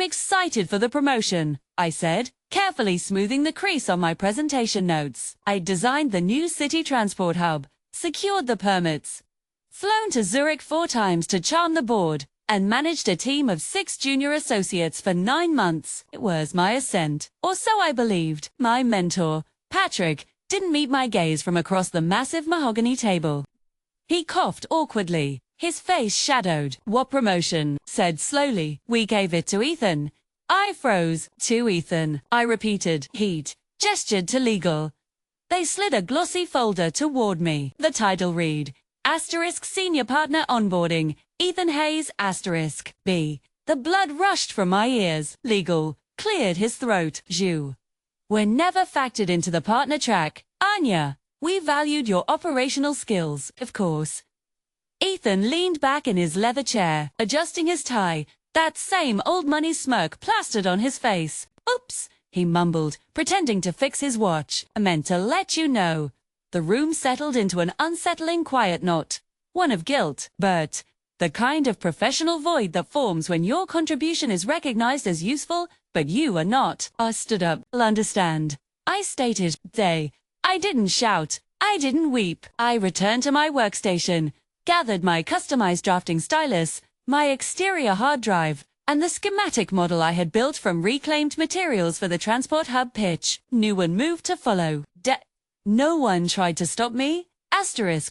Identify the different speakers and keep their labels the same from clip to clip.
Speaker 1: excited for the promotion, I said, carefully smoothing the crease on my presentation notes. I designed the new city transport hub, secured the permits, flown to Zurich 4 times to charm the board, and managed a team of 6 junior associates for 9 months. It was my ascent, or so I believed. My mentor, Patrick, didn't meet my gaze from across the massive mahogany table. He coughed awkwardly, his face shadowed. "What promotion?" said slowly. "We gave it to Ethan." I froze. "To Ethan," I repeated. Heat gestured to legal. They slid a glossy folder toward me. The title read, Senior Partner Onboarding, Ethan Hayes, B. The blood rushed from my ears. Legal cleared his throat. "You were never factored into the partner track, Anya. We valued your operational skills, of course." Ethan leaned back in his leather chair, adjusting his tie, that same old money smirk plastered on his face. "Oops," he mumbled, pretending to fix his watch. "I meant to let you know." The room settled into an unsettling quiet knot, one of guilt, but the kind of professional void that forms when your contribution is recognized as useful, but you are not. I stood up. "I'll understand," I stated. I didn't shout. I didn't weep. I returned to my workstation, gathered my customized drafting stylus, my exterior hard drive, and the schematic model I had built from reclaimed materials for the transport hub pitch. New and moved to follow. No one tried to stop me.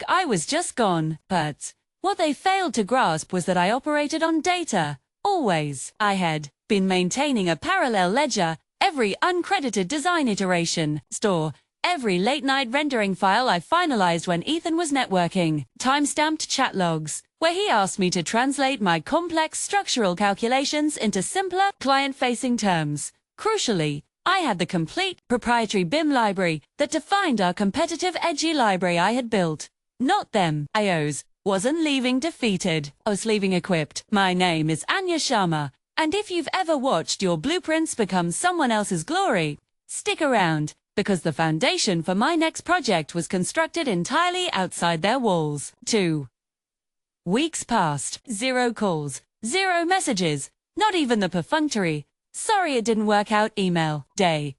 Speaker 1: I was just gone. But what they failed to grasp was that I operated on data. Always. I had been maintaining a parallel ledger, every uncredited design iteration, store, every late-night rendering file I finalized when Ethan was networking, time-stamped chat logs, where he asked me to translate my complex structural calculations into simpler, client-facing terms. Crucially, I had the complete, proprietary BIM library that defined our competitive edgy library I had built. Not them. Wasn't leaving defeated. I was leaving equipped. My name is Anya Sharma, and if you've ever watched your blueprints become someone else's glory, stick around, because the foundation for my next project was constructed entirely outside their walls. 2 weeks passed. 0 calls, 0 messages, not even the perfunctory, "Sorry it didn't work out" email day.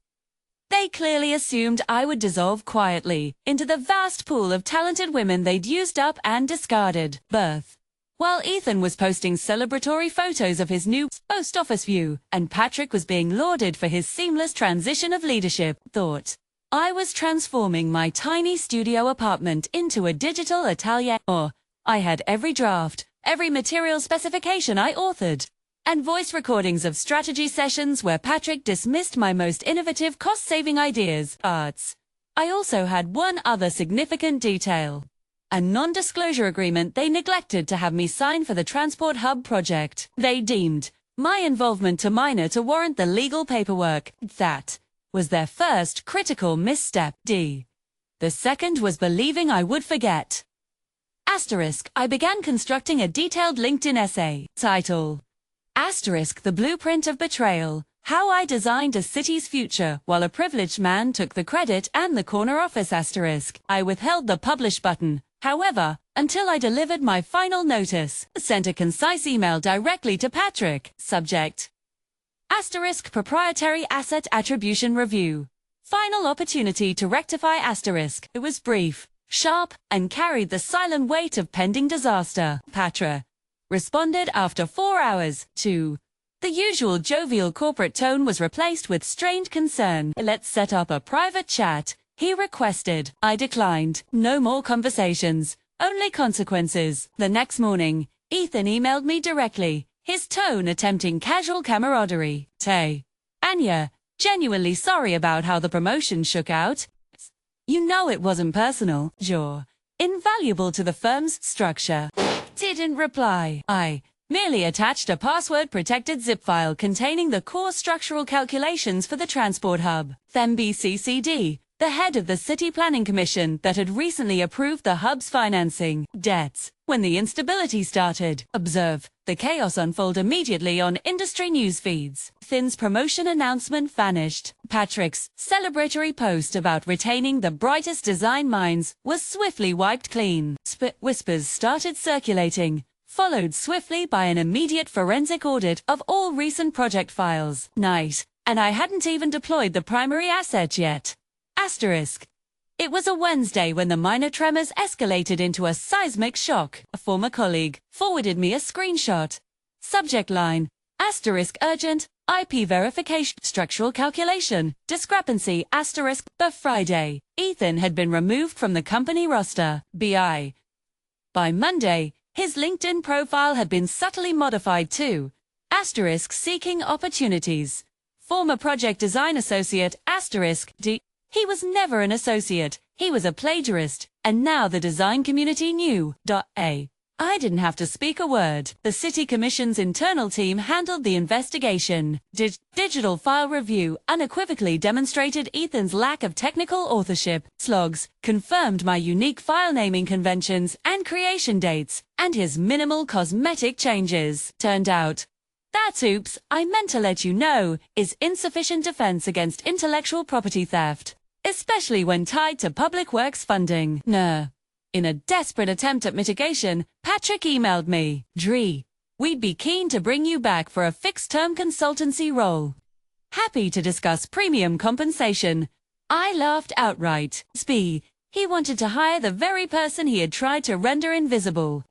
Speaker 1: They clearly assumed I would dissolve quietly into the vast pool of talented women they'd used up and discarded. While Ethan was posting celebratory photos of his new post office view, and Patrick was being lauded for his seamless transition of leadership, I was transforming my tiny studio apartment into a digital atelier. I had every draft, every material specification I authored, and voice recordings of strategy sessions where Patrick dismissed my most innovative cost-saving ideas. I also had one other significant detail. A non-disclosure agreement they neglected to have me sign for the Transport Hub project. They deemed my involvement too minor to warrant the legal paperwork. That was their first critical misstep. The second was believing I would forget. I began constructing a detailed LinkedIn essay. Title: The Blueprint of Betrayal. How I Designed a City's Future While a Privileged Man Took the Credit and the Corner Office. I withheld the publish button, however, until I delivered my final notice. Sent a concise email directly to Patrick. Subject: Proprietary Asset Attribution Review. Final opportunity to rectify *. It was brief, sharp, and carried the silent weight of pending disaster. Patrick responded after 4 hours. The usual jovial corporate tone was replaced with strained concern. "Let's set up a private chat," he requested. I declined. No more conversations, only consequences. The next morning, Ethan emailed me directly, his tone attempting casual camaraderie. "Anya, genuinely sorry about how the promotion shook out. You know it wasn't personal. You're invaluable to the firm's structure." Didn't reply. I merely attached a password-protected zip file containing the core structural calculations for the transport hub. Then BCCD, the head of the City Planning Commission that had recently approved the hub's financing debts. When the instability started, observe the chaos unfold immediately on industry news feeds. Thin's promotion announcement vanished. Patrick's celebratory post about retaining the brightest design minds was swiftly wiped clean. Whispers started circulating, followed swiftly by an immediate forensic audit of all recent project files. Night, and I hadn't even deployed the primary asset yet. Asterisk. It was a Wednesday when the minor tremors escalated into a seismic shock. A former colleague forwarded me a screenshot. Subject line, asterisk urgent, IP verification, structural calculation, discrepancy, asterisk, the Friday. Ethan had been removed from the company roster, BI. By Monday, his LinkedIn profile had been subtly modified to, asterisk seeking opportunities. Former project design associate, asterisk, D. He was never an associate, he was a plagiarist, and now the design community knew, A. I didn't have to speak a word. The City Commission's internal team handled the investigation. Digital file review unequivocally demonstrated Ethan's lack of technical authorship. Slogs confirmed my unique file naming conventions and creation dates, and his minimal cosmetic changes. Turned out, that oops, I meant to let you know, is insufficient defense against intellectual property theft, especially when tied to public works funding. Nah. In a desperate attempt at mitigation, Patrick emailed me, Dree, we'd be keen to bring you back for a fixed-term consultancy role. Happy to discuss premium compensation. I laughed outright. Spee, he wanted to hire the very person he had tried to render invisible.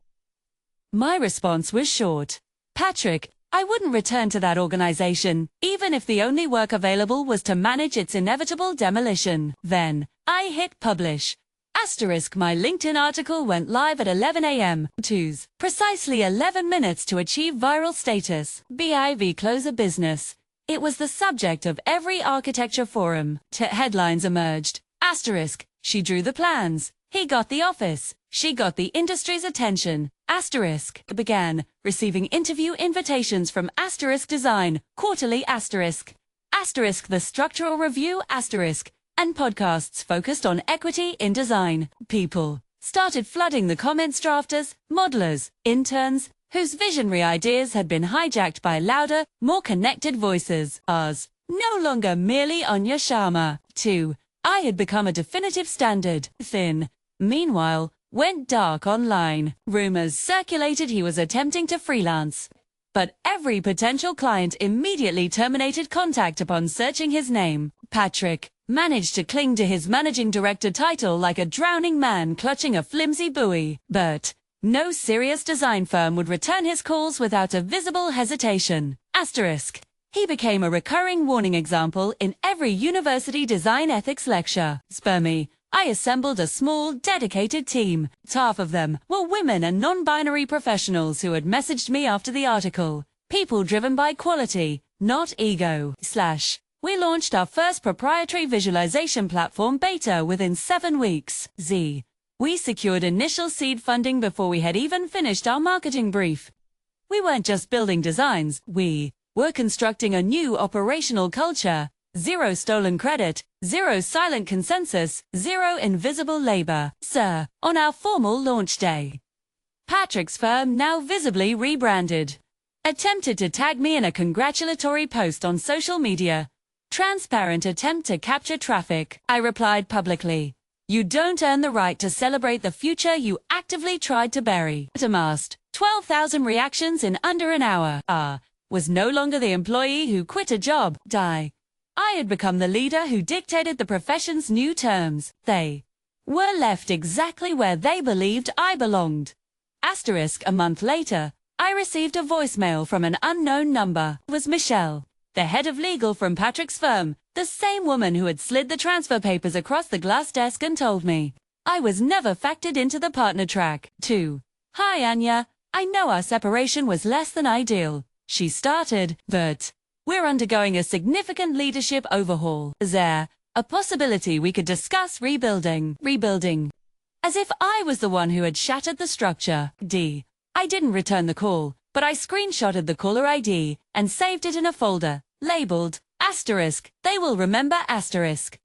Speaker 1: My response was short. Patrick, I wouldn't return to that organization, even if the only work available was to manage its inevitable demolition. Then, I hit publish. Asterisk my LinkedIn article went live at 11 a.m. Twos, precisely 11 minutes to achieve viral status. BIV close a business. It was the subject of every architecture forum. Headlines emerged. Asterisk, she drew the plans. He got the office. She got the industry's attention. Asterisk began receiving interview invitations from Asterisk Design, quarterly asterisk. Asterisk the structural review asterisk. And podcasts focused on equity in design. People started flooding the comments drafters, modelers, interns, whose visionary ideas had been hijacked by louder, more connected voices. Ours, no longer merely Anya Sharma. 2. I had become a definitive standard. Thin. Meanwhile, went dark online. Rumors circulated he was attempting to freelance. But every potential client immediately terminated contact upon searching his name. Patrick managed to cling to his managing director title like a drowning man clutching a flimsy buoy. But no serious design firm would return his calls without a visible hesitation. Asterisk. He became a recurring warning example in every university design ethics lecture. Spermy. I assembled a small, dedicated team. Half of them were women and non-binary professionals who had messaged me after the article. People driven by quality, not ego. We launched our first proprietary visualization platform beta within 7 weeks. We secured initial seed funding before we had even finished our marketing brief. We weren't just building designs, we were constructing a new operational culture. 0 stolen credit, 0 silent consensus, 0 invisible labor. Sir, on our formal launch day, Patrick's firm, now visibly rebranded, attempted to tag me in a congratulatory post on social media. Transparent attempt to capture traffic. I replied publicly, you don't earn the right to celebrate the future you actively tried to bury. Amassed 12,000 reactions in under an hour. Was no longer the employee who quit a job. I had become the leader who dictated the profession's new terms. They were left exactly where they believed I belonged. Asterisk a month later, I received a voicemail from an unknown number. It was Michelle, the head of legal from Patrick's firm, the same woman who had slid the transfer papers across the glass desk and told me I was never factored into the partner track. 2. Hi Anya, I know our separation was less than ideal. She started, but we're undergoing a significant leadership overhaul. Is there a possibility we could discuss rebuilding? As if I was the one who had shattered the structure. I didn't return the call, but I screenshotted the caller ID and saved it in a folder, labeled, asterisk, they will remember asterisk.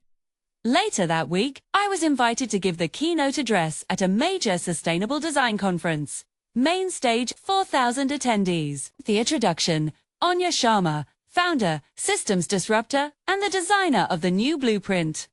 Speaker 1: Later that week, I was invited to give the keynote address at a major sustainable design conference. Main stage, 4,000 attendees. The introduction, Anya Sharma, founder, systems disruptor, and the designer of the new blueprint.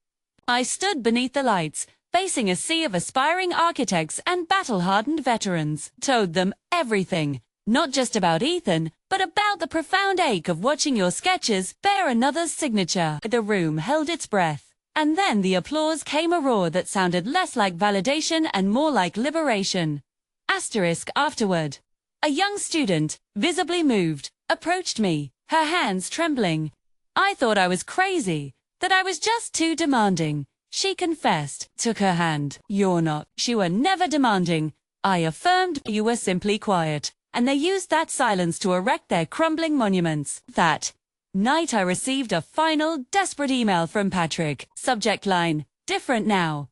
Speaker 1: I stood beneath the lights, facing a sea of aspiring architects and battle-hardened veterans. Told them everything, not just about Ethan, but about the profound ache of watching your sketches bear another's signature. The room held its breath. And then the applause came, a roar that sounded less like validation and more like liberation. Afterward, a young student, visibly moved, approached me, her hands trembling. I thought I was crazy, that I was just too demanding. She confessed, took her hand. You're not. You were never demanding. I affirmed. You were simply quiet. And they used that silence to erect their crumbling monuments. That night I received a final, desperate email from Patrick. Subject line, different now.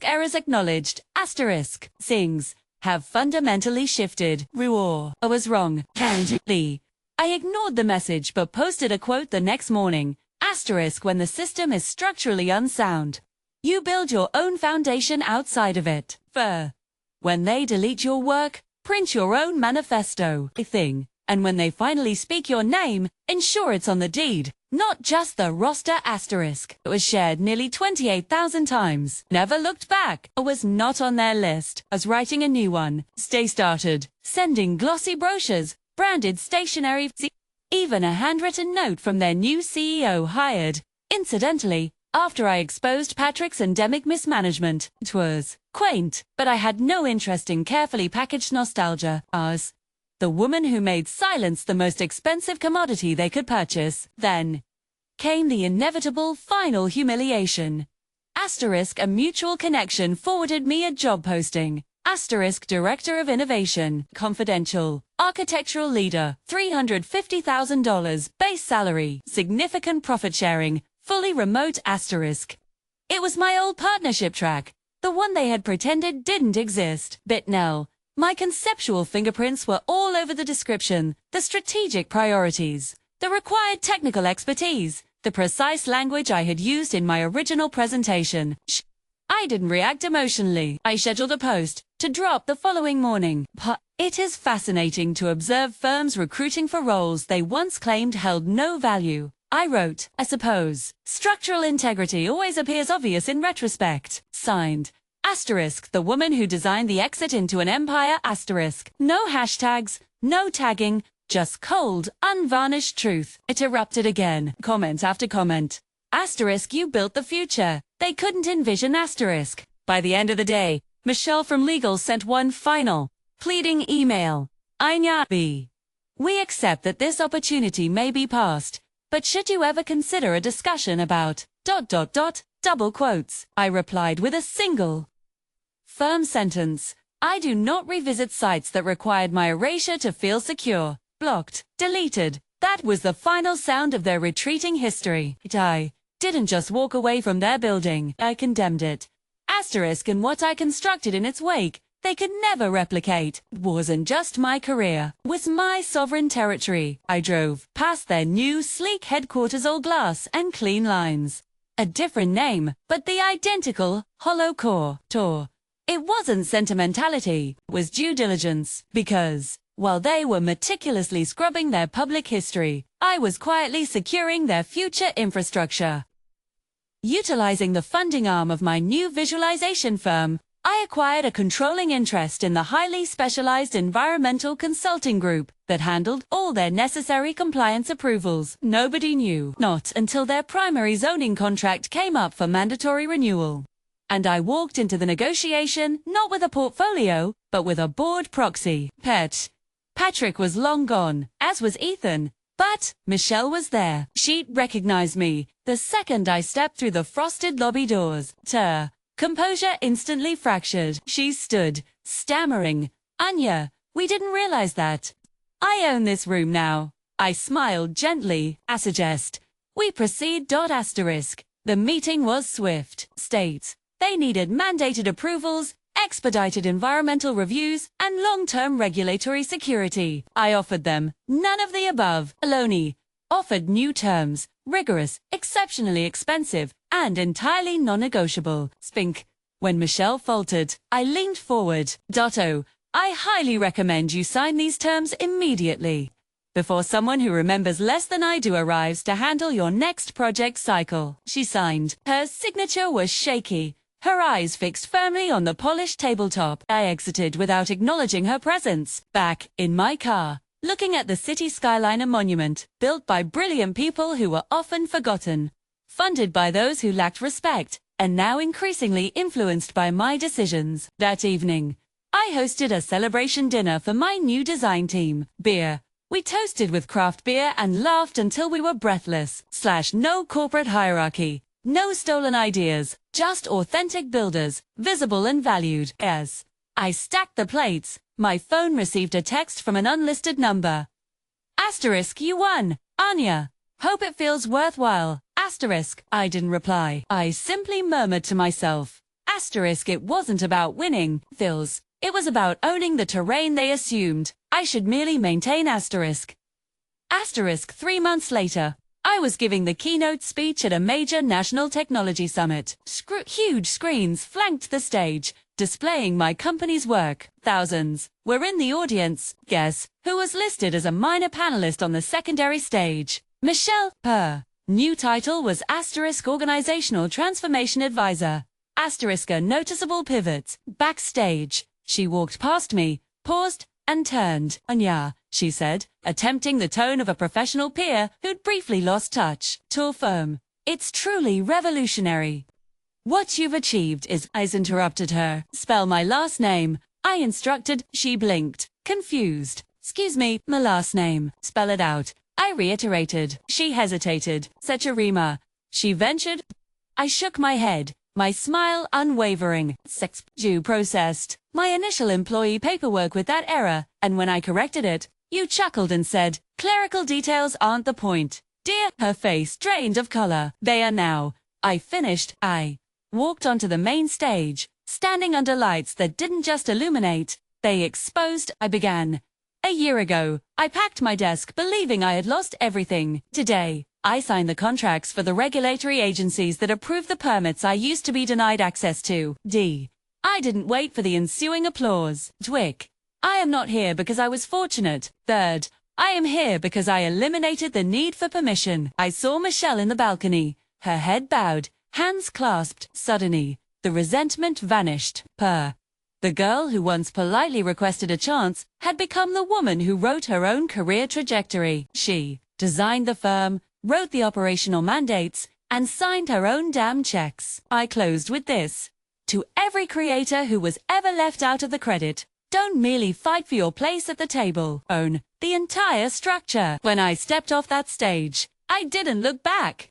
Speaker 1: Errors acknowledged. Things have fundamentally shifted. I was wrong. Candidly. I ignored the message but posted a quote the next morning. When the system is structurally unsound, you build your own foundation outside of it. When they delete your work, print your own manifesto. And when they finally speak your name, ensure it's on the deed, not just the roster. It was shared nearly 28,000 times. Never looked back. It was not on their list. I was writing a new one. Stay started. Sending glossy brochures, branded stationery, even a handwritten note from their new CEO hired. Incidentally, after I exposed Patrick's endemic mismanagement, it was quaint, but I had no interest in carefully packaged nostalgia. The woman who made silence the most expensive commodity they could purchase. Then came the inevitable final humiliation. A mutual connection forwarded me a job posting. Director of Innovation, confidential, architectural leader, $350,000 base salary, significant profit sharing, fully remote. It was my old partnership track, the one they had pretended didn't exist. Bitnell. My conceptual fingerprints were all over the description, the strategic priorities, the required technical expertise, the precise language I had used in my original presentation. I didn't react emotionally. I scheduled a post to drop the following morning. It is fascinating to observe firms recruiting for roles they once claimed held no value. I wrote, I suppose, structural integrity always appears obvious in retrospect. Signed, the woman who designed the exit into an empire. No hashtags, no tagging, just cold, unvarnished truth. It erupted again, comment after comment. You built the future. They couldn't envision. By the end of the day, Michelle from legal sent one final, pleading email. Anya B. We accept that this opportunity may be past, but should you ever consider a discussion about ... double quotes. I replied with a single, firm sentence. I do not revisit sites that required my erasure to feel secure. Blocked, deleted. That was the final sound of their retreating history. I didn't just walk away from their building. I condemned it. And what I constructed in its wake, they could never replicate. It wasn't just my career. It was my sovereign territory. I drove past their new, sleek headquarters, all glass and clean lines. A different name, but the identical, hollow core. It wasn't sentimentality, it was due diligence. Because, while they were meticulously scrubbing their public history, I was quietly securing their future infrastructure. Utilizing the funding arm of my new visualization firm, I acquired a controlling interest in the highly specialized environmental consulting group that handled all their necessary compliance approvals. Nobody knew, not until their primary zoning contract came up for mandatory renewal. And I walked into the negotiation not with a portfolio, but with a board proxy. Patrick was long gone, as was Ethan. But Michelle was there. She'd recognized me the second I stepped through the frosted lobby doors. Composure instantly fractured. She stood, stammering. Anya, we didn't realize that. I own this room now. I smiled gently. We proceed. The meeting was swift. They needed mandated approvals, expedited environmental reviews, and long-term regulatory security. I offered them none of the above. Aloni offered new terms, rigorous, exceptionally expensive, and entirely non-negotiable. Spink. When Michelle faltered, I leaned forward. I highly recommend you sign these terms immediately, before someone who remembers less than I do arrives to handle your next project cycle. She signed. Her signature was shaky, her eyes fixed firmly on the polished tabletop. I exited without acknowledging her presence. Back in my car, looking at the city skyliner monument, built by brilliant people who were often forgotten, funded by those who lacked respect, and now increasingly influenced by my decisions. That evening, I hosted a celebration dinner for my new design team. Beer. We toasted with craft beer and laughed until we were breathless. No corporate hierarchy. No stolen ideas. Just authentic builders, visible and valued. As I stacked the plates, my phone received a text from an unlisted number. Asterisk, you won, Anya. Hope it feels worthwhile. Asterisk. I didn't reply. I simply murmured to myself. Asterisk, it wasn't about winning, Phils. It was about owning the terrain they assumed. I should merely maintain asterisk. Asterisk. 3 months later, I was giving the keynote speech at a major national technology summit. Huge screens flanked the stage, displaying my company's work. Thousands were in the audience. Guess who was listed as a minor panelist on the secondary stage? Michelle. Her new title was Asterisk Organizational Transformation Advisor. Asterisk. A noticeable pivot. Backstage, she walked past me, paused, and turned. Anya, she said, attempting the tone of a professional peer who'd briefly lost touch. Tour firm. It's truly revolutionary. What you've achieved is, I interrupted her. Spell my last name, I instructed. She blinked, confused. Excuse me, my last name. Spell it out, I reiterated. She hesitated. Secharima, she ventured. I shook my head, my smile unwavering. You processed my initial employee paperwork with that error, and when I corrected it, you chuckled and said, clerical details aren't the point. Dear, her face drained of color. They are now. I finished. I walked onto the main stage, standing under lights that didn't just illuminate, they exposed. I began. A year ago, I packed my desk believing I had lost everything. Today, I signed the contracts for the regulatory agencies that approve the permits I used to be denied access to. I didn't wait for the ensuing applause. Twick. I am not here because I was fortunate. Third, I am here because I eliminated the need for permission. I saw Michelle in the balcony, her head bowed, hands clasped. Suddenly, the resentment vanished. The girl who once politely requested a chance had become the woman who wrote her own career trajectory. She designed the firm, wrote the operational mandates, and signed her own damn checks. I closed with this. To every creator who was ever left out of the credit, don't merely fight for your place at the table, own the entire structure. When I stepped off that stage, I didn't look back.